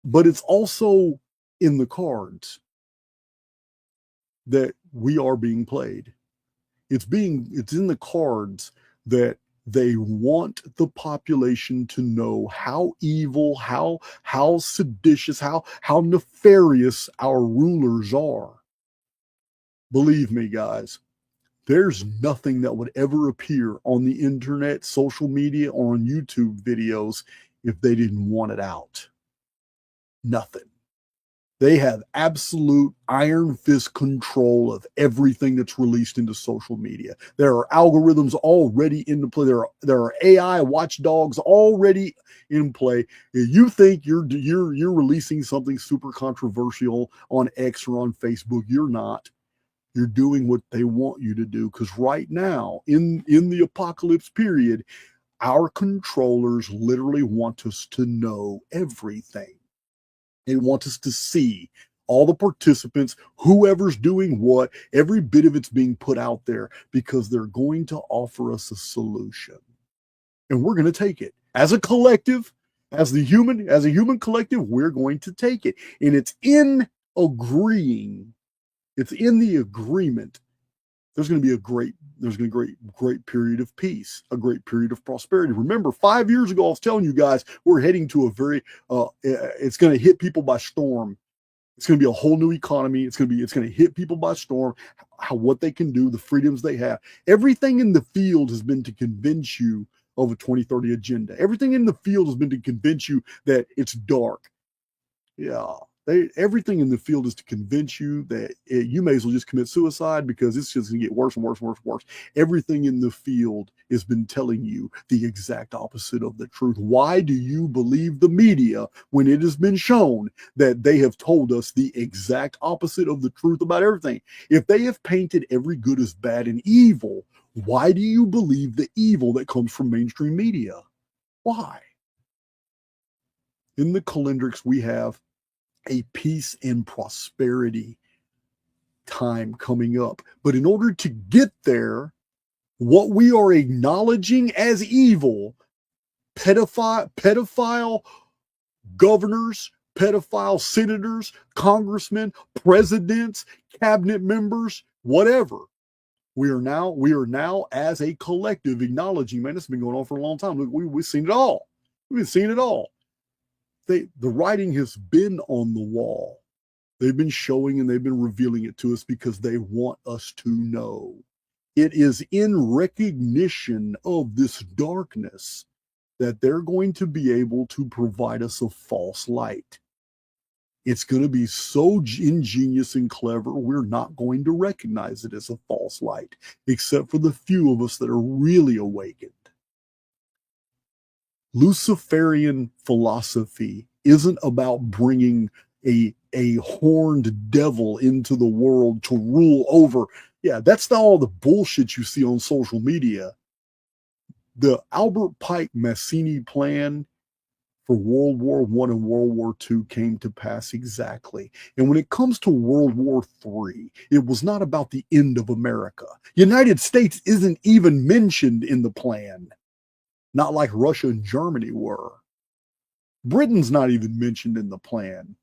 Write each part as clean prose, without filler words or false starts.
But it's also in the cards that we are being played. It's in the cards that they want the population to know how evil, how seditious, how nefarious our rulers are. Believe me, guys, there's nothing that would ever appear on the internet, social media, or on YouTube videos if they didn't want it out. Nothing. They have absolute iron fist control of everything that's released into social media. There are algorithms already into play. There are AI watchdogs already in play. If you think you're releasing something super controversial on X or on Facebook, you're not. You're doing what they want you to do, because right now in the apocalypse period, our controllers literally want us to know everything. They want us to see all the participants, whoever's doing what, every bit of it's being put out there, because they're going to offer us a solution. And we're going to take it. As a collective, as a human collective, we're going to take it. And it's in the agreement. There's going to be a great period of peace, a great period of prosperity. Remember, 5 years ago, I was telling you guys we're heading to a very, it's going to hit people by storm. It's going to be a whole new economy. It's going to hit people by storm. What they can do, the freedoms they have. Everything in the field has been to convince you of a 2030 agenda. Everything in the field has been to convince you that it's dark. Yeah. Everything in the field is to convince you that you may as well just commit suicide, because it's just going to get worse and worse and worse and worse. Everything in the field has been telling you the exact opposite of the truth. Why do you believe the media when it has been shown that they have told us the exact opposite of the truth about everything? If they have painted every good as bad and evil, why do you believe the evil that comes from mainstream media? Why? In the calendrix, we have a peace and prosperity time coming up. But in order to get there, what we are acknowledging as evil, pedophile governors, pedophile senators, congressmen, presidents, cabinet members, whatever. We are now as a collective acknowledging, man, this has been going on for a long time. Look, we've seen it all. We've been seeing it all. The writing has been on the wall. They've been showing and they've been revealing it to us because they want us to know. It is in recognition of this darkness that they're going to be able to provide us a false light. It's going to be so ingenious and clever, we're not going to recognize it as a false light, except for the few of us that are really awakened. Luciferian philosophy isn't about bringing a horned devil into the world to rule over. Yeah, that's not all the bullshit you see on social media. The Albert Pike Mazzini plan for World War I and World War II came to pass exactly. And when it comes to World War III, it was not about the end of America. United States isn't even mentioned in the plan. Not like Russia and Germany were. Britain's not even mentioned in the plan.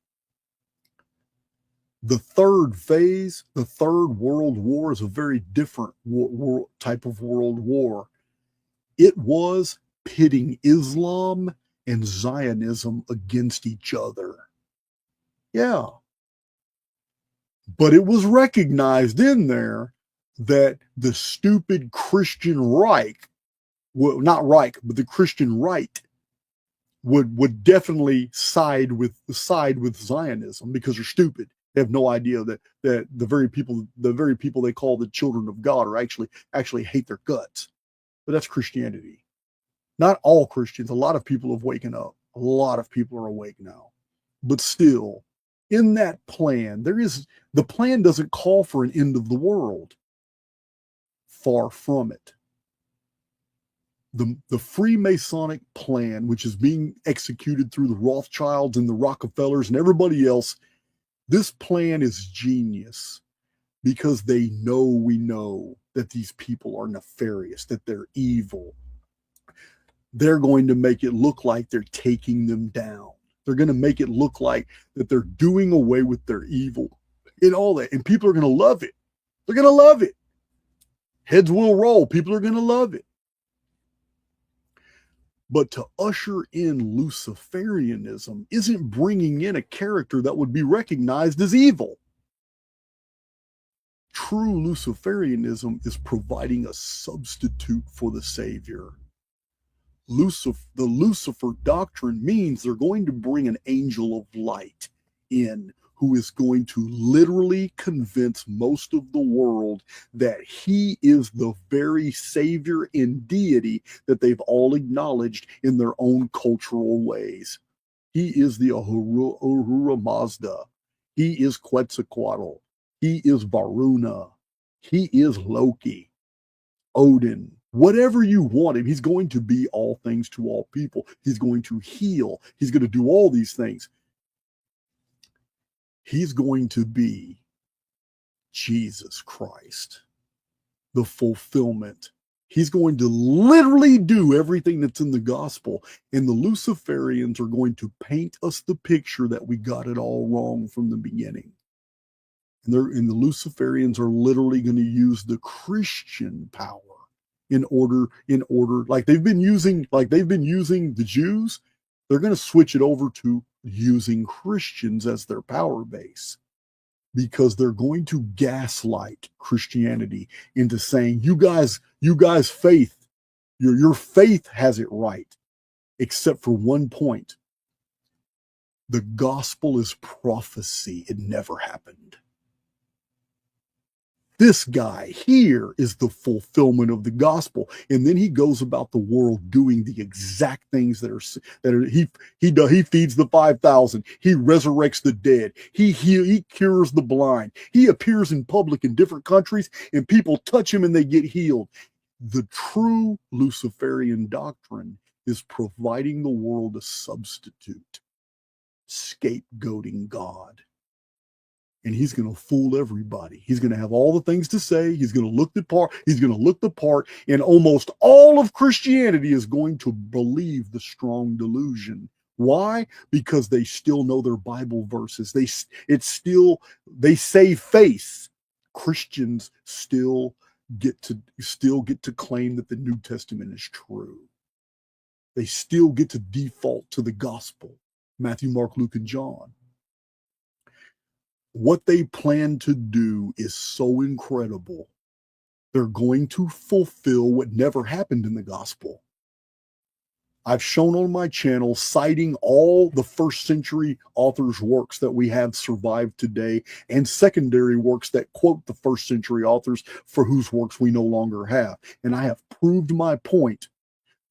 The third phase, the Third World War, is a very different type of world war. It was pitting Islam and Zionism against each other. Yeah. But it was recognized in there that the stupid Christian Reich, well, not Reich, but the Christian right would definitely side with Zionism, because they're stupid. They have no idea that the very people they call the children of God are actually hate their guts. But that's Christianity. Not all Christians. A lot of people have waken up. A lot of people are awake now. But still, in that plan, the plan doesn't call for an end of the world. Far from it. The Freemasonic plan, which is being executed through the Rothschilds and the Rockefellers and everybody else, this plan is genius, because we know that these people are nefarious, that they're evil. They're going to make it look like they're taking them down. They're going to make it look like that they're doing away with their evil and all that. And people are going to love it. They're going to love it. Heads will roll. People are going to love it. But to usher in Luciferianism isn't bringing in a character that would be recognized as evil. True Luciferianism is providing a substitute for the Savior. The Lucifer doctrine means they're going to bring an angel of light in who is going to literally convince most of the world that he is the very savior and deity that they've all acknowledged in their own cultural ways. He is the Ahura Mazda. He is Quetzalcoatl. He is Varuna. He is Loki, Odin, whatever you want him. He's going to be all things to all people. He's going to heal. He's going to do all these things. He's going to be Jesus Christ, the fulfillment. He's going to literally do everything that's in the gospel. And the Luciferians are going to paint us the picture that we got it all wrong from the beginning. And the Luciferians are literally going to use the Christian power in order, like they've been using the Jews. They're going to switch it over to using Christians as their power base, because they're going to gaslight Christianity into saying, you guys faith, your faith has it right, except for one point. The gospel is prophecy. It never happened. This guy here is the fulfillment of the gospel. And then he goes about the world doing the exact things that are he feeds the 5,000. He resurrects the dead. He cures the blind. He appears in public in different countries and people touch him and they get healed. The true Luciferian doctrine is providing the world a substitute, scapegoating God. And he's going to fool everybody. He's going to have all the things to say. He's going to look the part. He's going to look the part. And almost all of Christianity is going to believe the strong delusion. Why? Because they still know their Bible verses. They save face. Christians still get to claim that the New Testament is true. They still get to default to the gospel. Matthew, Mark, Luke, and John. What they plan to do is so incredible. They're going to fulfill what never happened in the gospel. I've shown on my channel, citing all the first century authors' works that we have survived today, and secondary works that quote the first century authors for whose works we no longer have. And I have proved my point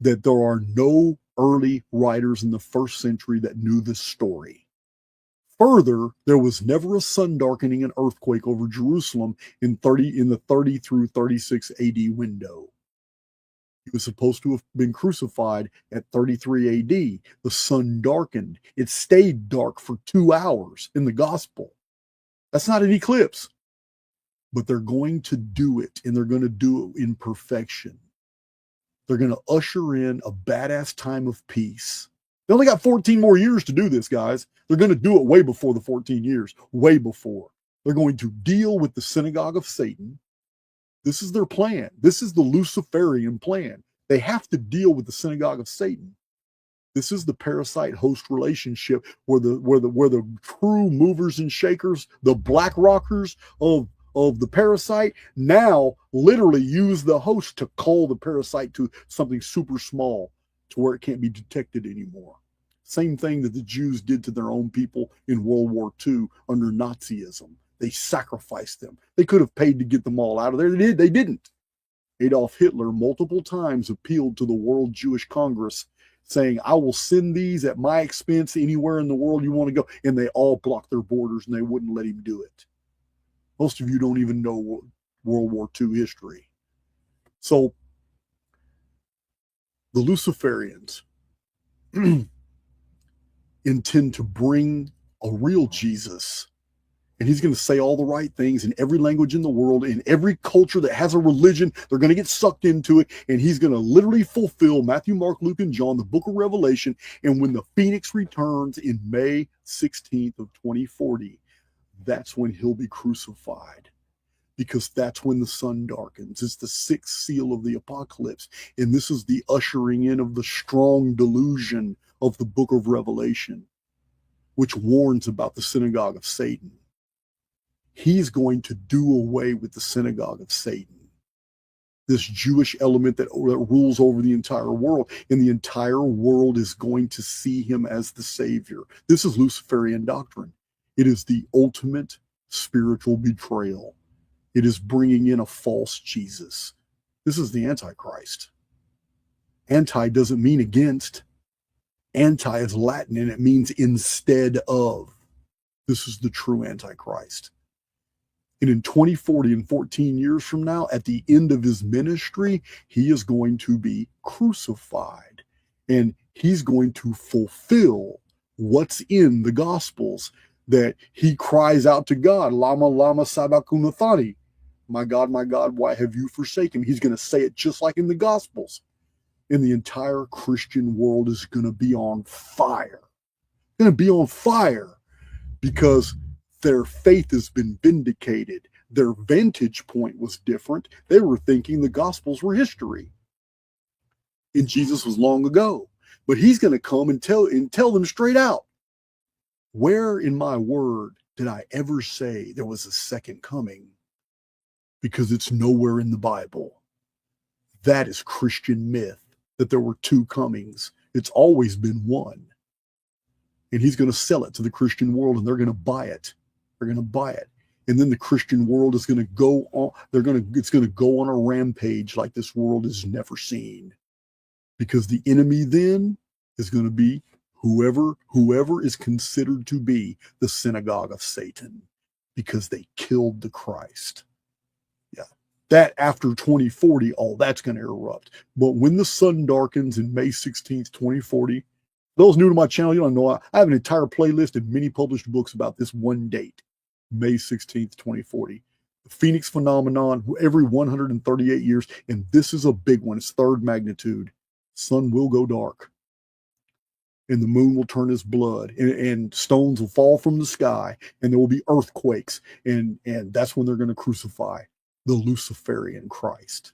that there are no early writers in the first century that knew this story. Further, there was never a sun darkening and earthquake over Jerusalem in the 30 through 36 AD window. He was supposed to have been crucified at 33 AD. The sun darkened. It stayed dark for 2 hours in the gospel. That's not an eclipse. But they're going to do it, and they're going to do it in perfection. They're going to usher in a badass time of peace. They only got 14 more years to do this, guys. They're going to do it way before the 14 years, way before. They're going to deal with the synagogue of Satan. This is their plan. This is the Luciferian plan. They have to deal with the synagogue of Satan. This is the parasite-host relationship where the true movers and shakers, the black rockers of the parasite, now literally use the host to cull the parasite to something super small, to where it can't be detected anymore. Same thing that the Jews did to their own people in World War II under Nazism. They sacrificed them. They could have paid to get them all out of there. They didn't. Adolf Hitler multiple times appealed to the World Jewish Congress, saying, I will send these at my expense anywhere in the world you want to go. And they all blocked their borders and they wouldn't let him do it. Most of you don't even know World War II history. So the Luciferians intend to bring a real Jesus and he's going to say all the right things in every language in the world, in every culture that has a religion. They're going to get sucked into it, and he's going to literally fulfill Matthew, Mark, Luke, and John, the book of Revelation. And when the Phoenix returns in May 16th of 2040, that's when he'll be crucified, because that's when the sun darkens. It's the sixth seal of the apocalypse, and this is the ushering in of the strong delusion of the book of Revelation, which warns about the synagogue of Satan. He's going to do away with the synagogue of Satan, this Jewish element that rules over the entire world, and the entire world is going to see him as the Savior. This is Luciferian doctrine. It is the ultimate spiritual betrayal. It is bringing in a false Jesus. This is the Antichrist. Anti doesn't mean against. Anti is Latin, and it means instead of. This is the true Antichrist. And in 2040 and 14 years from now, at the end of his ministry, he is going to be crucified. And he's going to fulfill what's in the Gospels, that he cries out to God, Lama, Lama, Sabachthani. My God, why have you forsaken me? He's going to say it just like in the Gospels. And the entire Christian world is going to be on fire. Going to be on fire because their faith has been vindicated. Their vantage point was different. They were thinking the Gospels were history, and Jesus was long ago. But he's going to come and tell them straight out, where in my word did I ever say there was a second coming? Because it's nowhere in the Bible. That is Christian myth, that there were two comings. It's always been one. And he's going to sell it to the Christian world, and they're going to buy it. They're going to buy it. And then the Christian world is going to go on. It's going to go on a rampage like this world has never seen. Because the enemy then is going to be whoever is considered to be the synagogue of Satan, because they killed the Christ. Yeah. That after 2040, all that's going to erupt. But when the sun darkens in May 16th, 2040, those new to my channel, you don't know, I have an entire playlist and many published books about this one date, May 16th, 2040. The Phoenix phenomenon, every 138 years, and this is a big one. It's third magnitude. Sun will go dark, and the moon will turn its blood, and stones will fall from the sky, and there will be earthquakes, and that's when they're going to crucify the Luciferian Christ.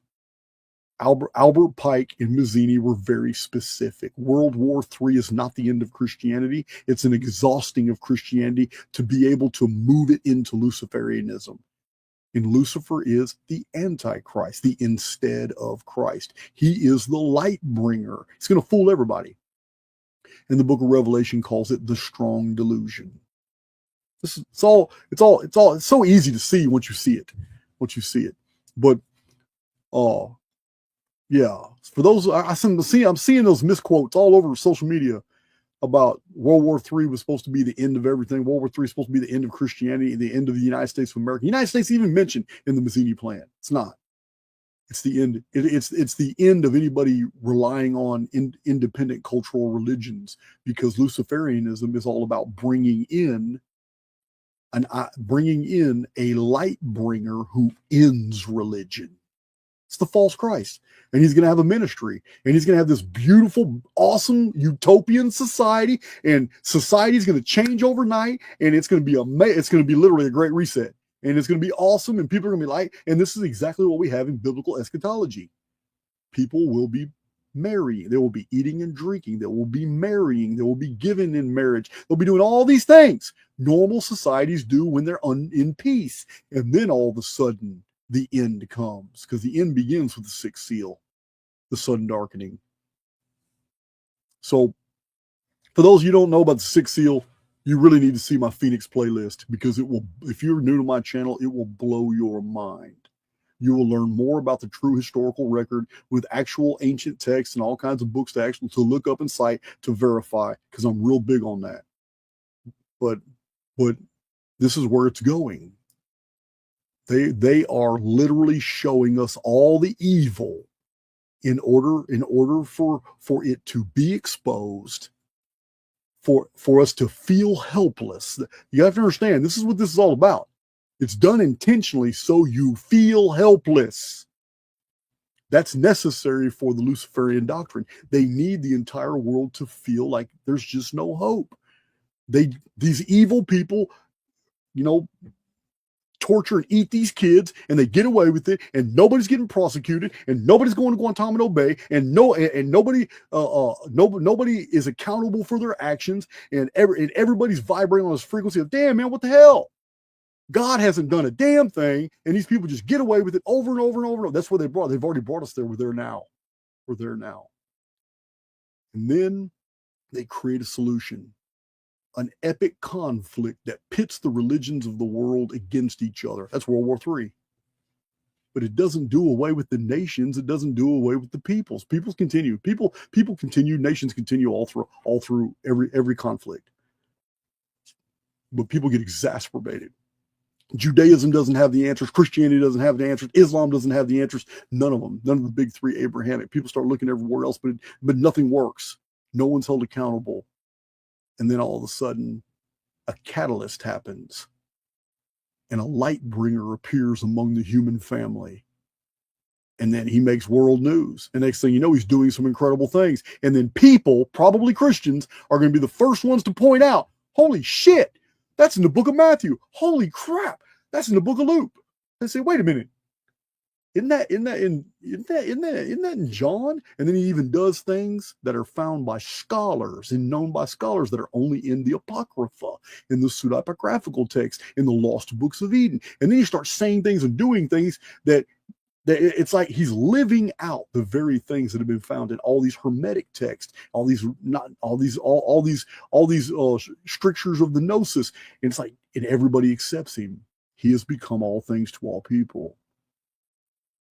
Albert Pike and Mazzini were very specific. World War III is not the end of Christianity. It's an exhausting of Christianity to be able to move it into Luciferianism. And Lucifer is the Antichrist, the instead of Christ. He is the light bringer. He's going to fool everybody. And the book of Revelation calls it the strong delusion. It's so easy to see once you see it. But yeah, for those, I'm seeing those misquotes all over social media about World War III was supposed to be the end of everything. World War III is supposed to be the end of Christianity, the end of the United States of America. The United States even mentioned in the Mazzini plan. It's not. It's the end. It's the end of anybody relying on independent cultural religions, because Luciferianism is all about bringing in a light bringer who ends religion. It's the false Christ. And he's going to have a ministry, and he's going to have this beautiful, awesome, utopian society, and society is going to change overnight, and it's going to be literally a great reset, and it's going to be awesome, and people are going to be like, and this is exactly what we have in biblical eschatology. People will be marrying. They will be eating and drinking. They will be marrying. They will be given in marriage. They'll be doing all these things normal societies do when they're in peace. And then all of a sudden, the end comes, because the end begins with the sixth seal, the sun darkening. So for those of you who don't know about the sixth seal, you really need to see my Phoenix playlist, because it will, if you're new to my channel, it will blow your mind. You will learn more about the true historical record with actual ancient texts and all kinds of books to look up and cite to verify, because I'm real big on that. But this is where it's going. They are literally showing us all the evil in order for it to be exposed, for us to feel helpless. You have to understand, this is what this is all about. It's done intentionally so you feel helpless. That's necessary for the Luciferian doctrine. They need the entire world to feel like there's just no hope. These evil people, torture and eat these kids, and they get away with it, and nobody's getting prosecuted, and nobody's going to Guantanamo Bay, and nobody is accountable for their actions, and everybody's vibrating on this frequency of, damn, man, what the hell? God hasn't done a damn thing, and these people just get away with it over and over and over and over. That's where they've already brought us there. We're there now. And then they create a solution. An epic conflict that pits the religions of the world against each other. That's World War III. But it doesn't do away with the nations. It doesn't do away with the peoples. Peoples continue. People continue. Nations continue all through every conflict. But people get exacerbated. Judaism doesn't have the answers. Christianity doesn't have the answers. Islam doesn't have the answers. None of them. None of the big three Abrahamic. People start looking everywhere else, but nothing works. No one's held accountable. And then all of a sudden, a catalyst happens, and a light bringer appears among the human family. And then he makes world news. And next thing you know, he's doing some incredible things. And then people, probably Christians, are going to be the first ones to point out, holy shit, that's in the book of Matthew. Holy crap, that's in the book of Luke. They say, wait a minute. Isn't that in John? And then he even does things that are found by scholars and known by scholars that are only in the Apocrypha, in the pseudepigraphical text, in the lost books of Eden. And then he starts saying things and doing things that it's like he's living out the very things that have been found in all these hermetic texts, all these strictures of the gnosis. And it's like, and everybody accepts him. He has become all things to all people.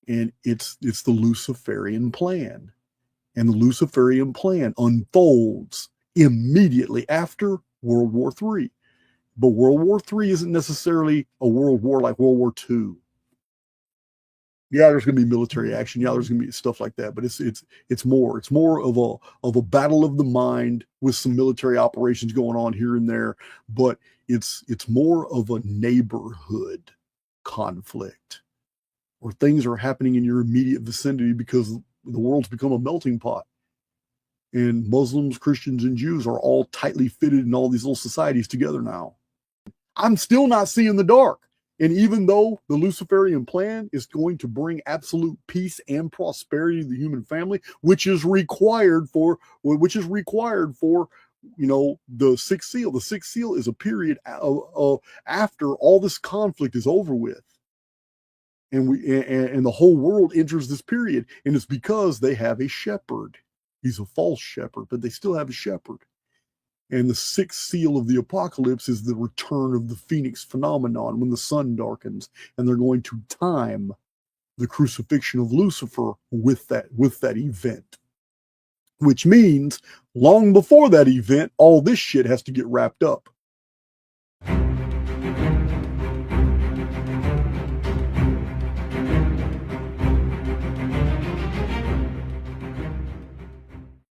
And it's the Luciferian plan. And the Luciferian plan unfolds immediately after World War III. But World War III isn't necessarily a world war like World War II. Yeah, there's going to be military action. Yeah, there's going to be stuff like that. But it's more of a battle of the mind with some military operations going on here and there. But it's more of a neighborhood conflict, where things are happening in your immediate vicinity because the world's become a melting pot. And Muslims, Christians, and Jews are all tightly fitted in all these little societies together now. I'm still not seeing the dark. And even though the Luciferian plan is going to bring absolute peace and prosperity to the human family, which is required for the sixth seal. The sixth seal is a period after all this conflict is over with. And the whole world enters this period, and it's because they have a shepherd. He's a false shepherd, but they still have a shepherd. And the sixth seal of the apocalypse is the return of the Phoenix phenomenon, when the sun darkens, and they're going to time the crucifixion of Lucifer with that event. Which means long before that event, all this shit has to get wrapped up.